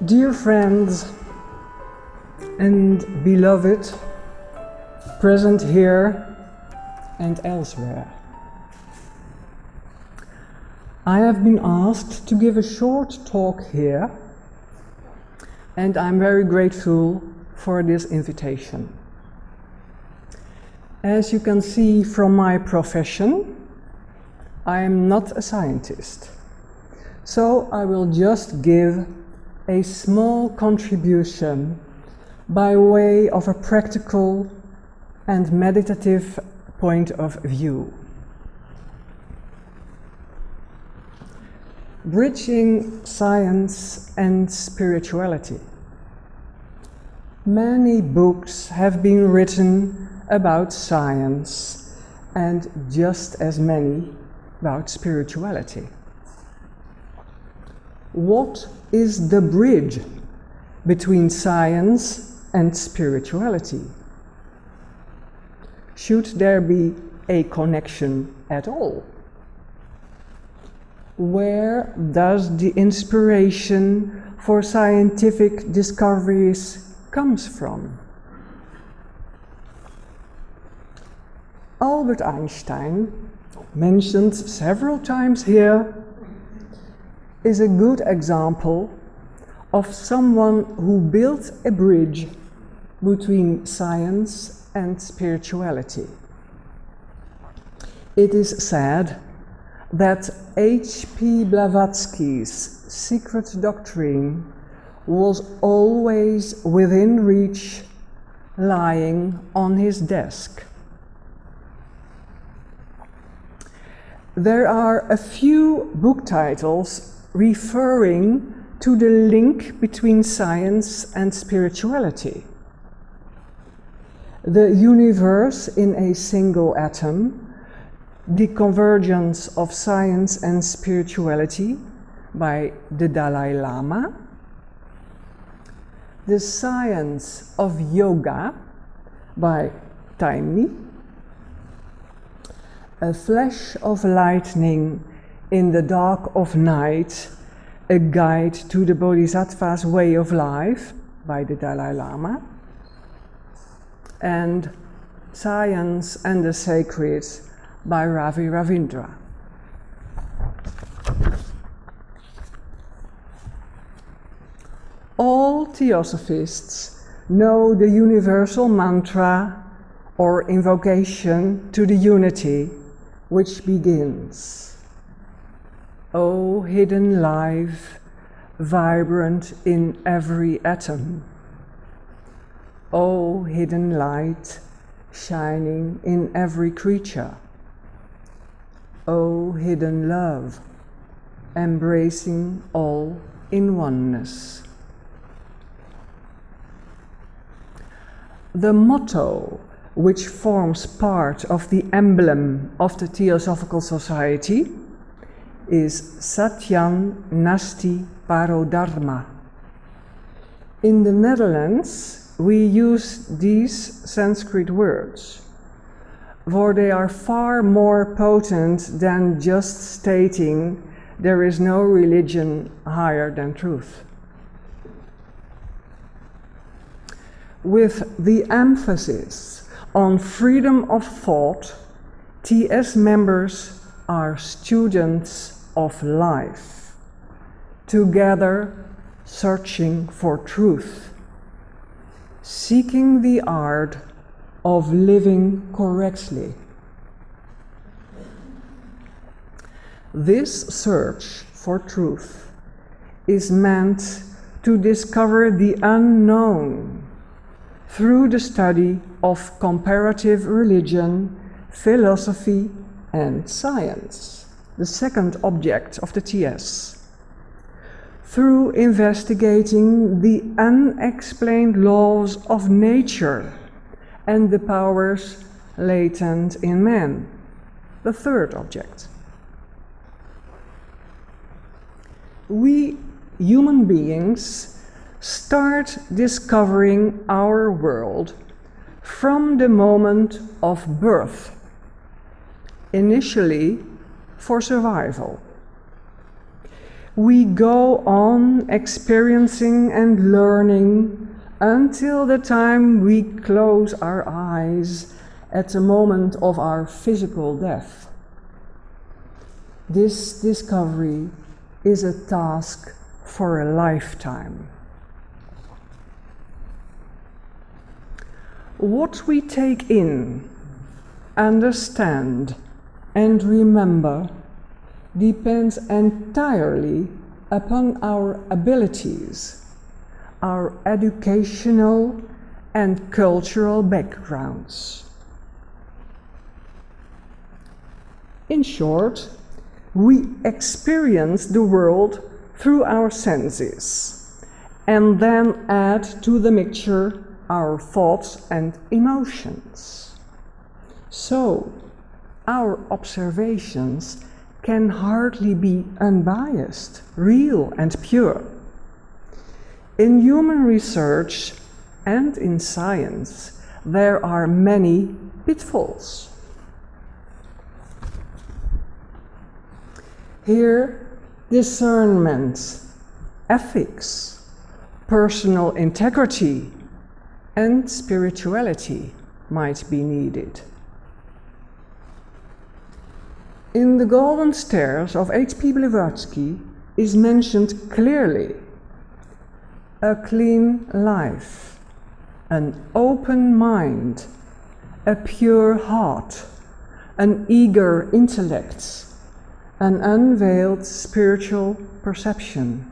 Dear friends and beloved, present here and elsewhere, I have been asked to give a short talk here, and I'm very grateful for this invitation. As you can see from my profession, I am not a scientist, so I will just give a small contribution by way of a practical and meditative point of view. Bridging science and spirituality. Many books have been written about science and just as many about spirituality. What is the bridge between science and spirituality? Should there be a connection at all? Where does the inspiration for scientific discoveries comes from? Albert Einstein, mentioned several times here, is a good example of someone who built a bridge between science and spirituality. It is said that H.P. Blavatsky's secret doctrine was always within reach, lying on his desk. There are a few book titles referring to the link between science and spirituality. The Universe in a Single Atom, The Convergence of Science and Spirituality by the Dalai Lama, The Science of Yoga by Taimi, A Flash of Lightning in the Dark of Night, A Guide to the Bodhisattva's Way of Life by the Dalai Lama, and Science and the Sacred by Ravi Ravindra. All Theosophists know the universal mantra or invocation to the unity, which begins: O hidden life, vibrant in every atom. O hidden light, shining in every creature. O hidden love, embracing all in oneness. The motto, which forms part of the emblem of the Theosophical Society, is Satyam Nasti Paro Dharma. In the Netherlands, we use these Sanskrit words, for they are far more potent than just stating there is no religion higher than truth. With the emphasis on freedom of thought, TS members are students of life, together searching for truth, seeking the art of living correctly. This search for truth is meant to discover the unknown through the study of comparative religion, philosophy, and science, the second object of the TS, through investigating the unexplained laws of nature and the powers latent in man, the third object. We human beings start discovering our world from the moment of birth, initially for survival. we go on experiencing and learning until the time we close our eyes at the moment of our physical death. This discovery is a task for a lifetime. What we take in, understand, and remember depends entirely upon our abilities, our educational and cultural backgrounds. In short, we experience the world through our senses and then add to the mixture our thoughts and emotions. So, our observations can hardly be unbiased, real and pure. In human research and in science, there are many pitfalls. Here, discernment, ethics, personal integrity, and spirituality might be needed. In the Golden Stairs of H.P. Blavatsky is mentioned clearly a clean life, an open mind, a pure heart, an eager intellect, an unveiled spiritual perception.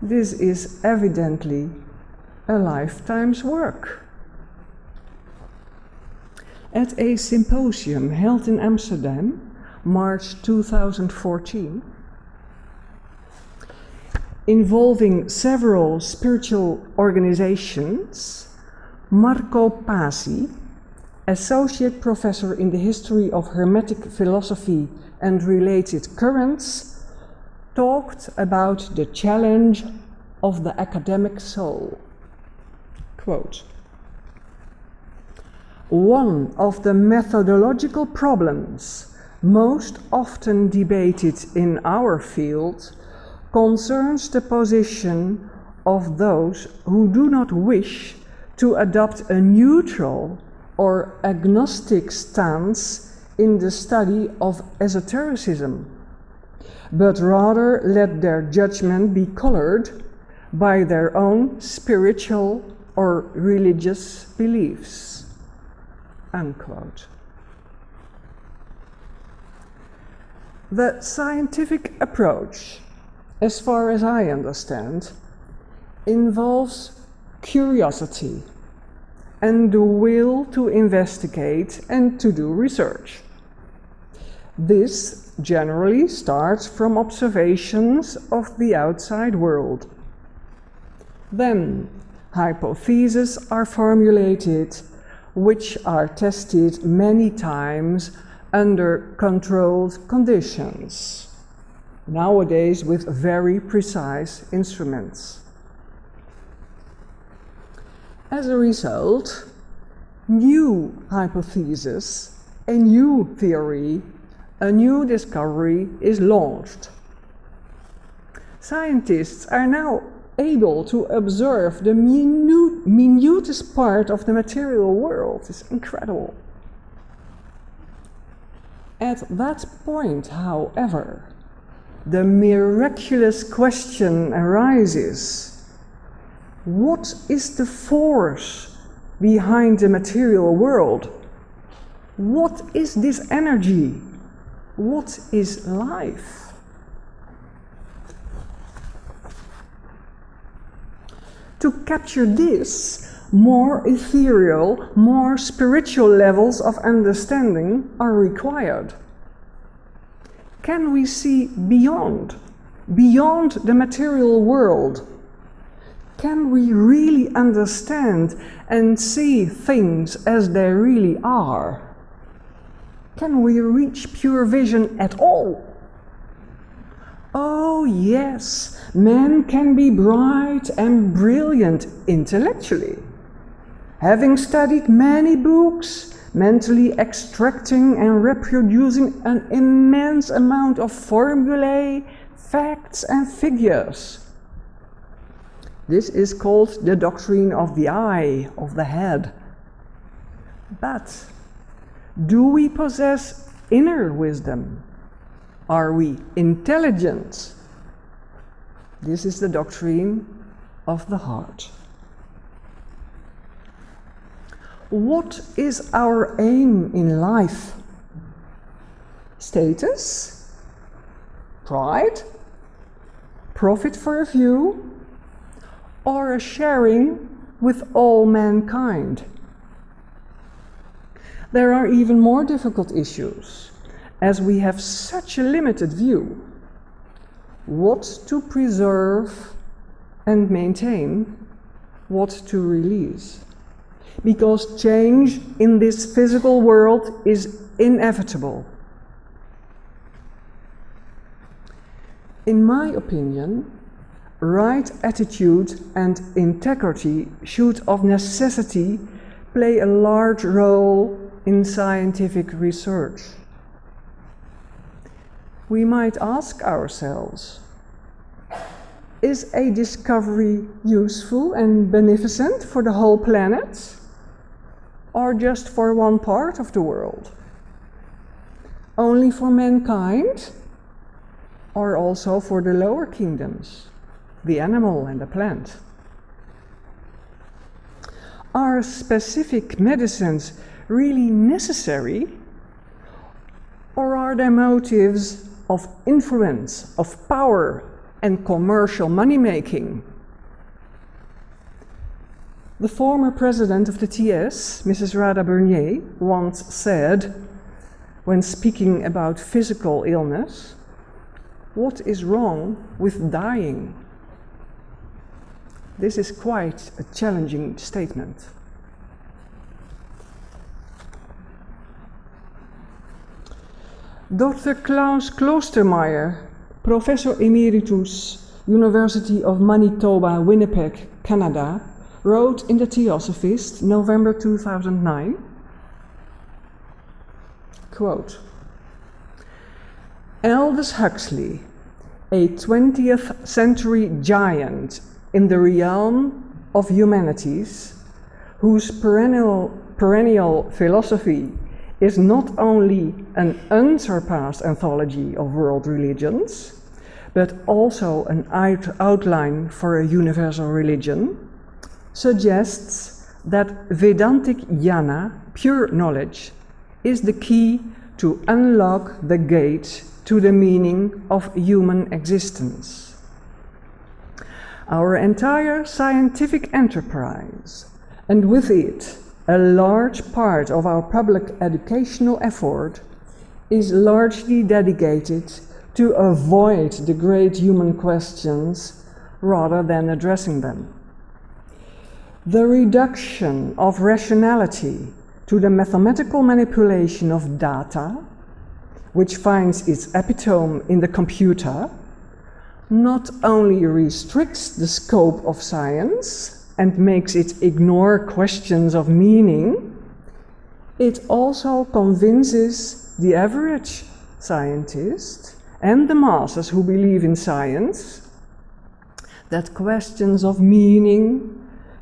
This is evidently a lifetime's work. At a symposium held in Amsterdam, March 2014, involving several spiritual organizations, Marco Pasi, associate professor in the history of Hermetic philosophy and related currents, talked about the challenge of the academic soul. Quote, "One of the methodological problems most often debated in our field concerns the position of those who do not wish to adopt a neutral or agnostic stance in the study of esotericism, but rather let their judgment be colored by their own spiritual or religious beliefs." Unquote. The scientific approach, as far as I understand, involves curiosity and the will to investigate and to do research. This generally starts from observations of the outside world. Then, hypotheses are formulated, which are tested many times under controlled conditions, nowadays with very precise instruments. As a result, new hypothesis, a new theory, a new discovery is launched. Scientists are now able to observe the minutest part of the material world. It's incredible. At that point, however, the miraculous question arises: what is the force behind the material world? What is this energy? What is life? To capture this, more ethereal, more spiritual levels of understanding are required. Can we see beyond the material world? Can we really understand and see things as they really are? Can we reach pure vision at all? Oh yes, man can be bright and brilliant intellectually, having studied many books, mentally extracting and reproducing an immense amount of formulae, facts and figures. This is called the doctrine of the eye, of the head. But do we possess inner wisdom? Are we intelligent? This is the doctrine of the heart. What is our aim in life? Status? Pride? Profit for a few? Or a sharing with all mankind? There are even more difficult issues, as we have such a limited view. What to preserve and maintain, what to release. Because change in this physical world is inevitable. In my opinion, right attitude and integrity should of necessity play a large role in scientific research. We might ask ourselves, is a discovery useful and beneficent for the whole planet, or just for one part of the world? Only for mankind, or also for the lower kingdoms, the animal and the plant? Are specific medicines really necessary, or are there motives of influence, of power and commercial money-making? The former president of the TS, Mrs. Radha Bernier, once said, when speaking about physical illness, "What is wrong with dying?" This is quite a challenging statement. Dr. Klaus Kloostermaier, Professor Emeritus, University of Manitoba, Winnipeg, Canada, wrote in the Theosophist, November 2009, quote, "Aldous Huxley, a 20th century giant in the realm of humanities, whose perennial philosophy is not only an unsurpassed anthology of world religions, but also an outline for a universal religion, suggests that Vedantic jnana, pure knowledge, is the key to unlock the gate to the meaning of human existence. Our entire scientific enterprise, and with it a large part of our public educational effort, is largely dedicated to avoid the great human questions rather than addressing them. The reduction of rationality to the mathematical manipulation of data, which finds its epitome in the computer, not only restricts the scope of science and makes it ignore questions of meaning, it also convinces the average scientist and the masses who believe in science that questions of meaning,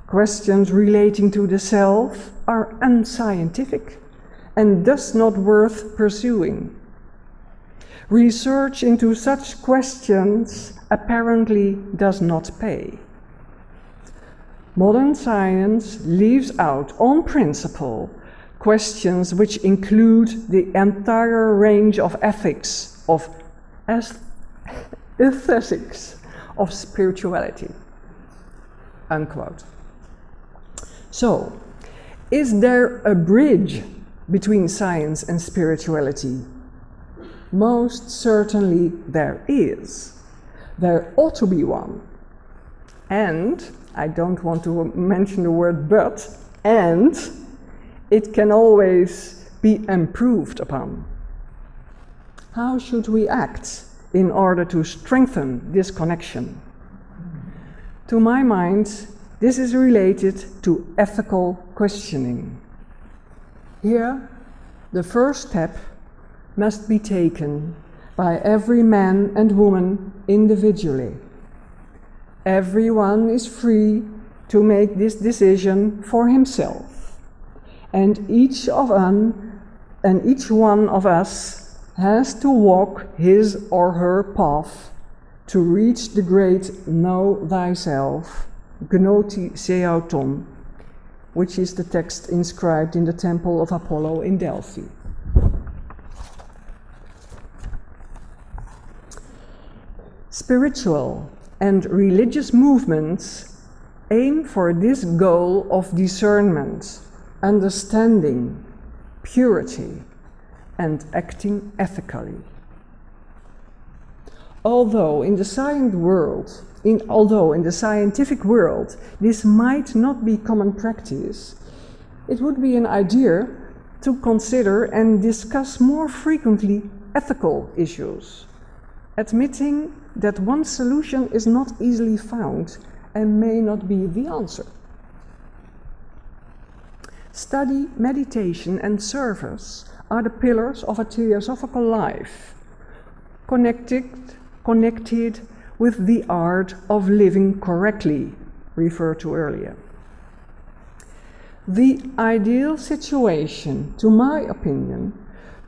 questions relating to the self, are unscientific and thus not worth pursuing. Research into such questions apparently does not pay. Modern science leaves out, on principle, questions which include the entire range of ethics, of aesthetics, of spirituality." Unquote. So, is there a bridge between science and spirituality? Most certainly there is. There ought to be one. And, I don't want to mention the word but, and it can always be improved upon. How should we act in order to strengthen this connection? To my mind, this is related to ethical questioning. Here, the first step must be taken by every man and woman individually. Everyone is free to make this decision for himself, and each one of us has to walk his or her path to reach the great Know Thyself, Gnoti Seauton, which is the text inscribed in the Temple of Apollo in Delphi. Spiritual and religious movements aim for this goal of discernment, understanding, purity, and acting ethically. Although in the scientific world this might not be common practice, it would be an idea to consider and discuss more frequently ethical issues, admitting that one solution is not easily found and may not be the answer. Study, meditation, and service are the pillars of a theosophical life, connected with the art of living correctly, referred to earlier. The ideal situation, to my opinion,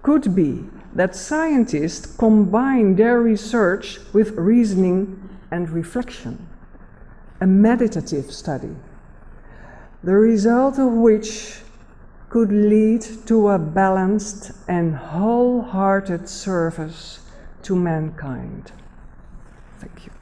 could be that scientists combine their research with reasoning and reflection, a meditative study, the result of which could lead to a balanced and wholehearted service to mankind. Thank you.